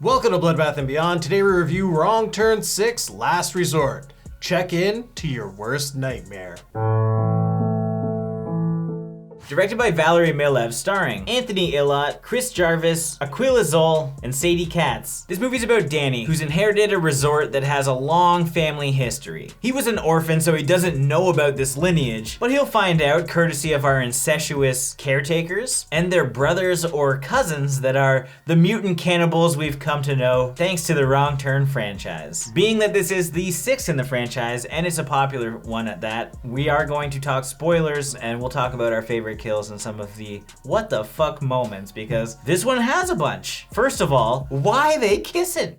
Welcome to Bloodbath and Beyond. Today we review Wrong Turn 6, Last Resort. Check in to your worst nightmare. Directed by Valeri Milev, starring Anthony Ilott, Jarvis, Aqueela Zoll, and Sadie Katz. This movie's about Danny, who's inherited a resort that has a long family history. He was an orphan, so he doesn't know about this lineage, but he'll find out courtesy of our incestuous caretakers and their brothers or cousins that are the mutant cannibals we've come to know thanks to the Wrong Turn franchise. Being that this is the sixth in the franchise, and it's a popular one at that, we are going to talk spoilers and we'll talk about our favorite kills and some of the what the fuck moments, because this one has a bunch. First of all, why they kissing?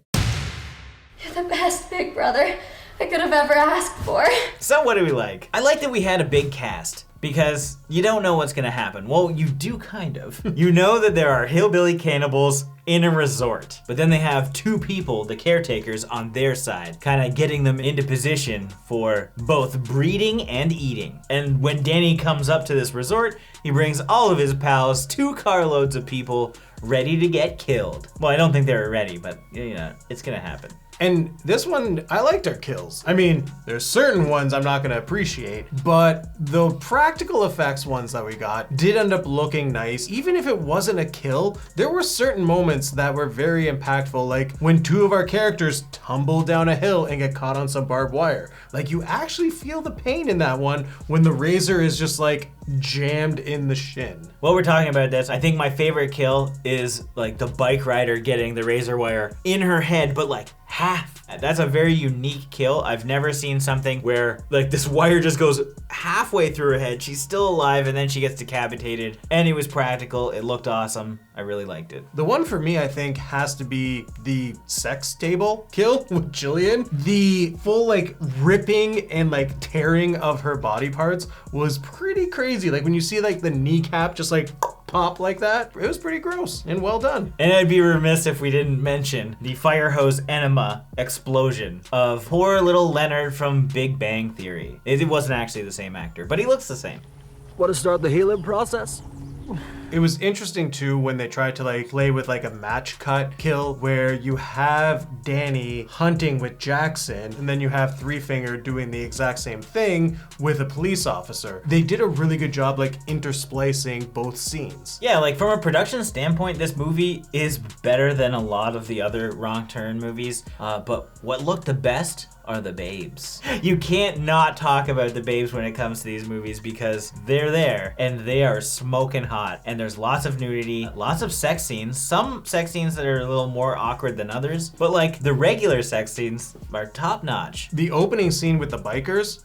You're the best big brother I could have ever asked for. So what do we like? I like that we had a big cast, because you don't know what's gonna happen. Well, you do kind of. You know that there are hillbilly cannibals in a resort, but then they have two people, the caretakers, on their side, kind of getting them into position for both breeding and eating. And when Danny comes up to this resort, he brings all of his pals, 2 carloads of people ready to get killed. Well, I don't think they were ready, but you know, it's gonna happen. And this one, I liked our kills. I mean, there's certain ones I'm not gonna appreciate, but the practical effects ones that we got did end up looking nice. Even if it wasn't a kill, there were certain moments that were very impactful, like when 2 of our characters tumble down a hill and get caught on some barbed wire. Like, you actually feel the pain in that one when the razor is just like jammed in the shin. While we're talking about this, I think my favorite kill is like the bike rider getting the razor wire in her head, but like half. That's a very unique kill. I've never seen something where like this wire just goes halfway through her head. She's still alive and then she gets decapitated, and it was practical. It looked awesome. I really liked it. The one for me, I think, has to be the sex table kill with Jillian. The full like ripping and like tearing of her body parts was pretty crazy. Like when you see like the kneecap just like pop like that, it was pretty gross and well done. And I'd be remiss if we didn't mention the fire hose enema explosion of poor little Leonard from Big Bang Theory. It wasn't actually the same actor, but he looks the same. Want to start the healing process? It was interesting too when they tried to like play with like a match cut kill where you have Danny hunting with Jackson and then you have Three Finger doing the exact same thing with a police officer. They did a really good job like intersplicing both scenes. Yeah, like from a production standpoint, this movie is better than a lot of the other Wrong Turn movies, but what looked the best are the babes. You can't not talk about the babes when it comes to these movies because they're there and they are smoking hot, and there's lots of nudity, lots of sex scenes, some sex scenes that are a little more awkward than others, but like the regular sex scenes are top notch. The opening scene with the bikers,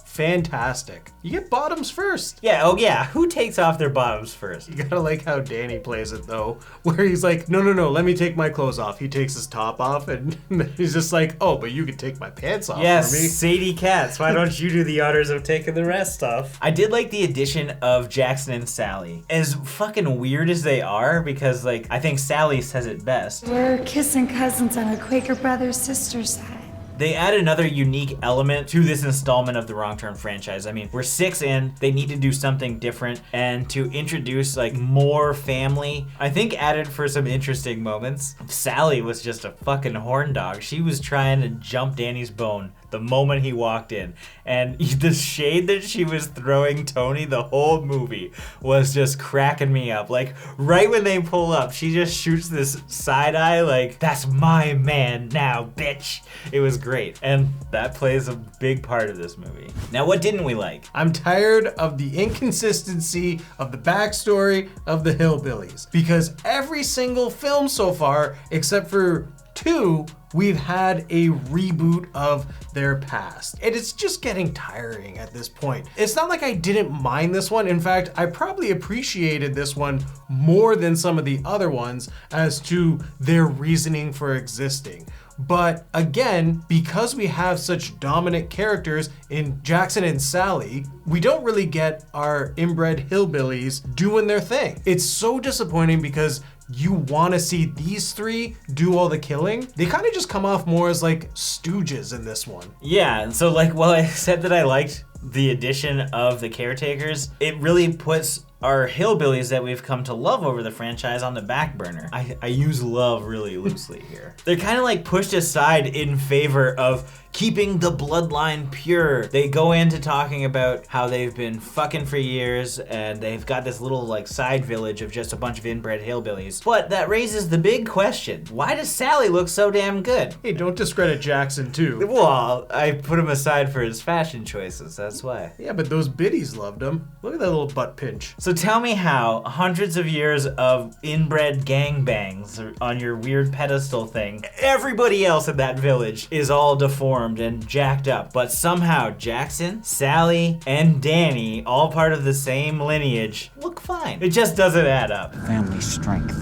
fantastic. You get bottoms first. Yeah, oh yeah, who takes off their bottoms first? You gotta like how Danny plays it though, where he's like, no, let me take my clothes off. He takes his top off and he's just like, oh, but you can take my pants off yes, for me. Sadie Katz, why don't you do the honors of taking the rest off? I did like the addition of Jackson and Sally. As fucking weird as they are, because like, I think Sally says it best. We're kissing cousins on a Quaker brother sister side. They add another unique element to this installment of the Wrong Turn franchise. I mean, we're 6 in, they need to do something different, and to introduce like more family, I think added for some interesting moments. Sally was just a fucking horn dog. She was trying to jump Danny's bone the moment he walked in, and the shade that she was throwing Tony the whole movie was just cracking me up. Like right when they pull up, she just shoots this side eye like, that's my man now, bitch. It was great, and that plays a big part of this movie. Now, what didn't we like? I'm tired of the inconsistency of the backstory of the hillbillies, because every single film so far, except for 2, we've had a reboot of their past. And it's just getting tiring at this point. It's not like I didn't mind this one. In fact, I probably appreciated this one more than some of the other ones as to their reasoning for existing. But again, because we have such dominant characters in Jackson and Sally, we don't really get our inbred hillbillies doing their thing. It's so disappointing because you want to see these 3 do all the killing. They kind of just come off more as like stooges in this one. Yeah, and so like while I said that I liked the addition of the caretakers, it really puts our hillbillies that we've come to love over the franchise on the back burner. I use love really loosely here. They're kind of like pushed aside in favor of keeping the bloodline pure. They go into talking about how they've been fucking for years and they've got this little like side village of just a bunch of inbred hillbillies. But that raises the big question. Why does Sally look so damn good? Hey, don't discredit Jackson too. Well, I put him aside for his fashion choices, that's why. Yeah, but those biddies loved him. Look at that little butt pinch. So tell me how hundreds of years of inbred gangbangs on your weird pedestal thing, everybody else in that village is all deformed and jacked up, but somehow Jackson, Sally, and Danny, all part of the same lineage, look fine. It just doesn't add up. Family strength.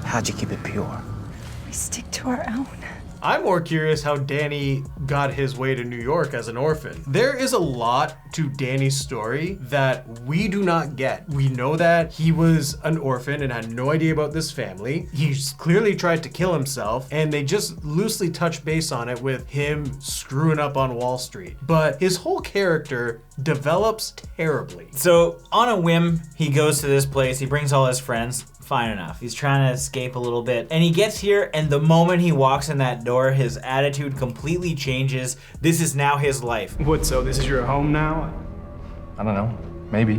How'd you keep it pure? We stick to our own. I'm more curious how Danny got his way to New York as an orphan. There is a lot to Danny's story that we do not get. We know that he was an orphan and had no idea about this family. He's clearly tried to kill himself, and they just loosely touch base on it with him screwing up on Wall Street. But his whole character develops terribly. So on a whim, he goes to this place, he brings all his friends. Fine enough. He's trying to escape a little bit. And he gets here, and the moment he walks in that door, his attitude completely changes. This is now his life. What, so this is your home now? I don't know. Maybe.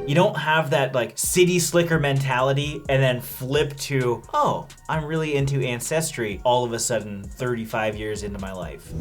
You don't have that like city slicker mentality and then flip to, oh, I'm really into ancestry all of a sudden 35 years into my life.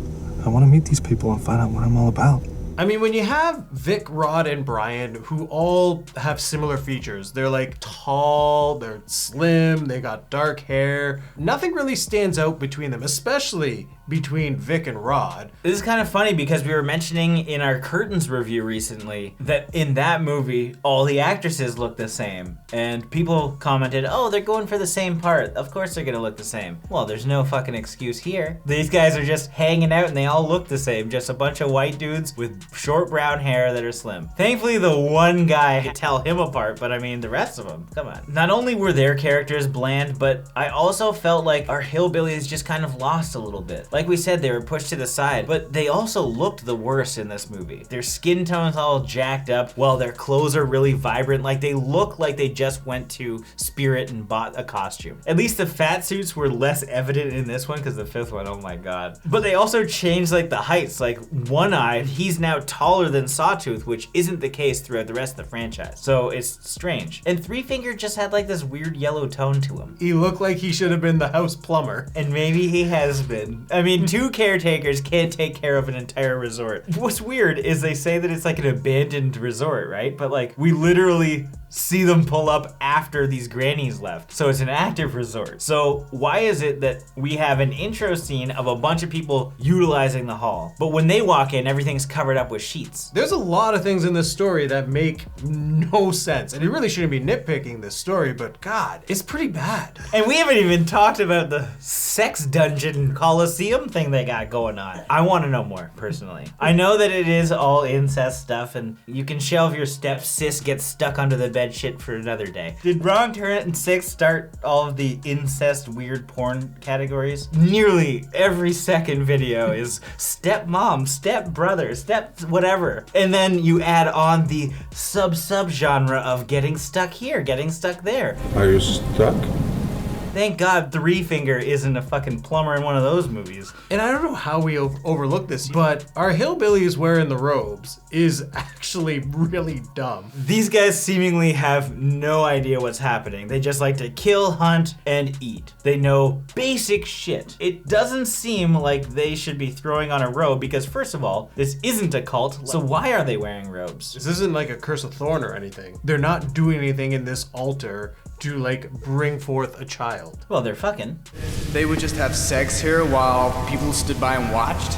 I want to meet these people and find out what I'm all about. I mean, when you have Vic, Rod, and Brian, who all have similar features, they're like tall, they're slim, they got dark hair. Nothing really stands out between them, especially between Vic and Rod. This is kind of funny because we were mentioning in our Curtains review recently that in that movie, all the actresses look the same. And people commented, oh, they're going for the same part. Of course they're gonna look the same. Well, there's no fucking excuse here. These guys are just hanging out and they all look the same. Just a bunch of white dudes with short brown hair that are slim. Thankfully, the one guy I could tell him apart, but I mean, the rest of them, come on. Not only were their characters bland, but I also felt like our hillbillies just kind of lost a little bit. Like we said, they were pushed to the side, but they also looked the worst in this movie. Their skin tone's all jacked up, while their clothes are really vibrant. Like they look like they just went to Spirit and bought a costume. At least the fat suits were less evident in this one, because the fifth one, oh my god. But they also changed like the heights. Like One Eye, he's now taller than Sawtooth, which isn't the case throughout the rest of the franchise. So it's strange. And Three Finger just had like this weird yellow tone to him. He looked like he should have been the house plumber. And maybe he has been. I mean, two caretakers can't take care of an entire resort. What's weird is they say that it's like an abandoned resort, right? But like, we literally see them pull up after these grannies left. So it's an active resort. So why is it that we have an intro scene of a bunch of people utilizing the hall, but when they walk in, everything's covered up with sheets? There's a lot of things in this story that make no sense. And you really shouldn't be nitpicking this story, but God, it's pretty bad. And we haven't even talked about the sex dungeon coliseum thing they got going on. I want to know more, personally. I know that it is all incest stuff, and you can shelve your step sis gets stuck under the bed shit for another day. Did Wrong Turn 6 start all of the incest weird porn categories? Nearly every second video is step mom, step brother, step whatever. And then you add on the sub genre of getting stuck here, getting stuck there. Are you stuck? Thank God Three Finger isn't a fucking plumber in one of those movies. And I don't know how we overlook this, but our hillbillies wearing the robes is actually really dumb. These guys seemingly have no idea what's happening. They just like to kill, hunt, and eat. They know basic shit. It doesn't seem like they should be throwing on a robe because, first of all, this isn't a cult, so why are they wearing robes? This isn't like a Curse of Thorn or anything. They're not doing anything in this altar to like bring forth a child. Well, they're fucking. They would just have sex here while people stood by and watched?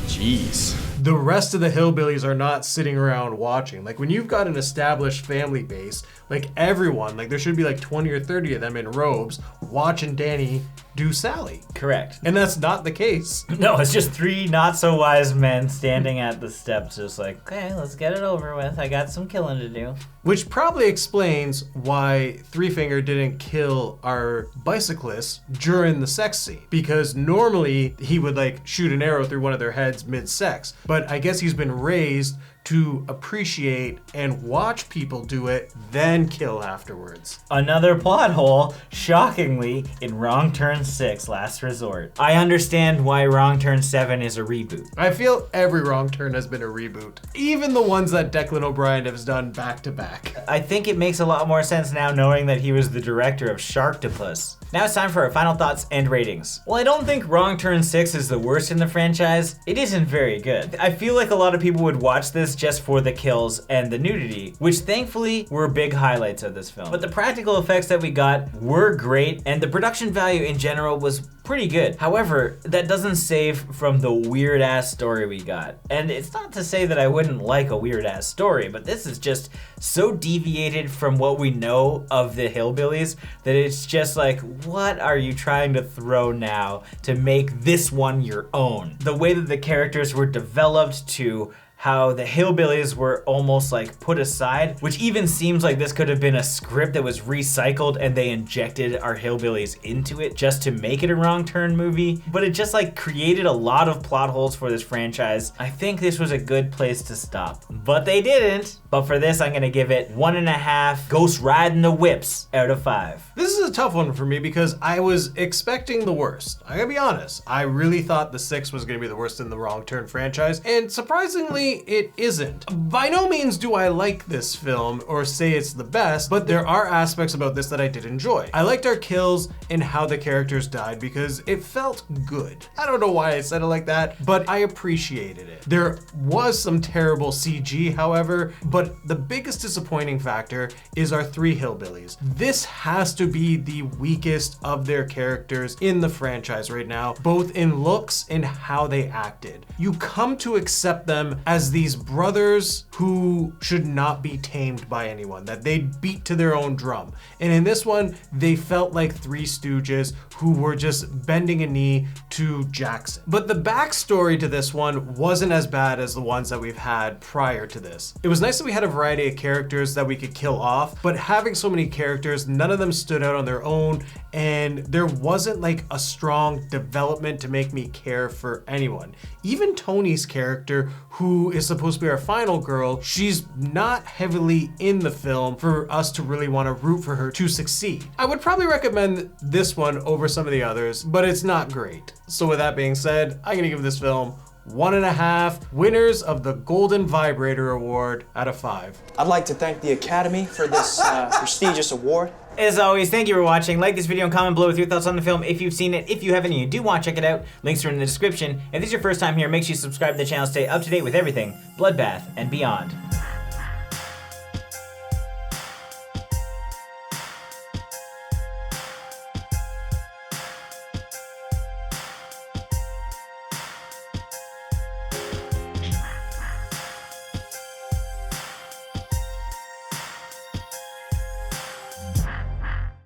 Jeez. The rest of the hillbillies are not sitting around watching. Like when you've got an established family base, like everyone, like there should be like 20 or 30 of them in robes watching Danny do Sally. Correct. And that's not the case. No, it's just three not so wise men standing at the steps just like, okay, let's get it over with. I got some killing to do. Which probably explains why Three Finger didn't kill our bicyclist during the sex scene. Because normally he would like shoot an arrow through one of their heads mid-sex. But I guess he's been raised to appreciate and watch people do it, then kill afterwards. Another plot hole, shockingly, in Wrong Turn 6 Last Resort. I understand why Wrong Turn 7 is a reboot. I feel every Wrong Turn has been a reboot, even the ones that Declan O'Brien has done back to back. I think it makes a lot more sense now knowing that he was the director of Sharktopus. Now it's time for our final thoughts and ratings. Well, I don't think Wrong Turn 6 is the worst in the franchise. It isn't very good. I feel like a lot of people would watch this just for the kills and the nudity, which thankfully were big highlights of this film. But the practical effects that we got were great, and the production value in general was pretty good. However, that doesn't save from the weird ass story we got. And it's not to say that I wouldn't like a weird ass story, but this is just so deviated from what we know of the Hillbillies that it's just like, what are you trying to throw now to make this one your own? The way that the characters were developed, to how the Hillbillies were almost like put aside, which even seems like this could have been a script that was recycled and they injected our Hillbillies into it just to make it a Wrong Turn movie. But it just like created a lot of plot holes for this franchise. I think this was a good place to stop, but they didn't. But for this, I'm gonna give it 1.5 Ghost Riding the Whips out of 5. This is a tough one for me because I was expecting the worst. I gotta be honest, I really thought the 6 was gonna be the worst in the Wrong Turn franchise, and surprisingly, it isn't. By no means do I like this film or say it's the best, but there are aspects about this that I did enjoy. I liked our kills and how the characters died because it felt good. I don't know why I said it like that, but I appreciated it. There was some terrible CG, however, but the biggest disappointing factor is our 3 hillbillies. This has to be the weakest of their characters in the franchise right now, both in looks and how they acted. You come to accept them as these brothers who should not be tamed by anyone, that they beat to their own drum. And in this one, they felt like 3 stooges who were just bending a knee to Jackson. But the backstory to this one wasn't as bad as the ones that we've had prior to this. It was nice that we had a variety of characters that we could kill off, but having so many characters, none of them stood out on their own, and there wasn't like a strong development to make me care for anyone. Even Tony's character, who is supposed to be our final girl, she's not heavily in the film for us to really want to root for her to succeed. I would probably recommend this one over some of the others, but it's not great. So with that being said, I'm gonna give this film 1.5 winners of the Golden Vibrator Award out of 5. I'd like to thank the Academy for this prestigious award. As always, thank you for watching. Like this video and comment below with your thoughts on the film if you've seen it. If you haven't and you do want to check it out, links are in the description. If this is your first time here, make sure you subscribe to the channel to stay up to date with everything Bloodbath and beyond.